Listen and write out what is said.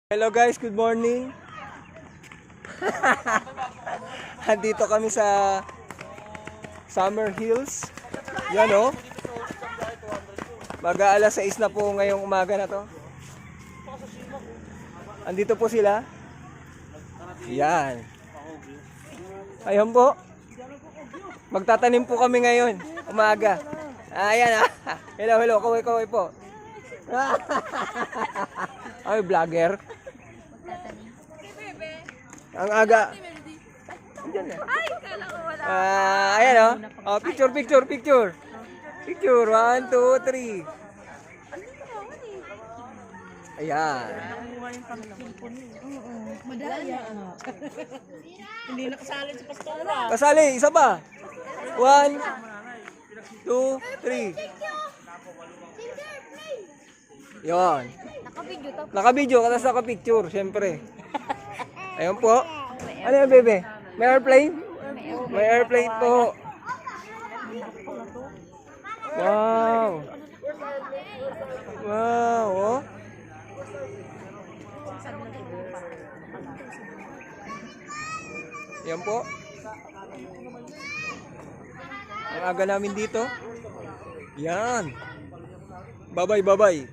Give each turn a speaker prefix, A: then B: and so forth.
A: Hello guys, good morning. Andito kami sa Summer Hills. Yan oh. Mag-aalas 6 na po ngayong umaga na to. Andito po sila. Yan. Ayun po. Magtatanim po kami ngayon, umaga. Ayan ah. Hello, kaway po. Ay, vlogger. Ang aga. Andiyan na.
B: Ay, kala ko wala.
A: Ayan oh. Oh, picture. Picture. 1, 2, 3. Ayan.
B: Madaya. Hindi nakasali sa pastora.
A: Kasali, isa pa. 1, 2, 3. Yon.
B: Nakabidyo to.
A: Nakabidyo, katas nakapicture, syempre. Ayun po. Ano yan, bebe? May airplane? May airplane po. Wow. Wow, oh. Yan po. Ang aga namin dito. Yan. Bye-bye.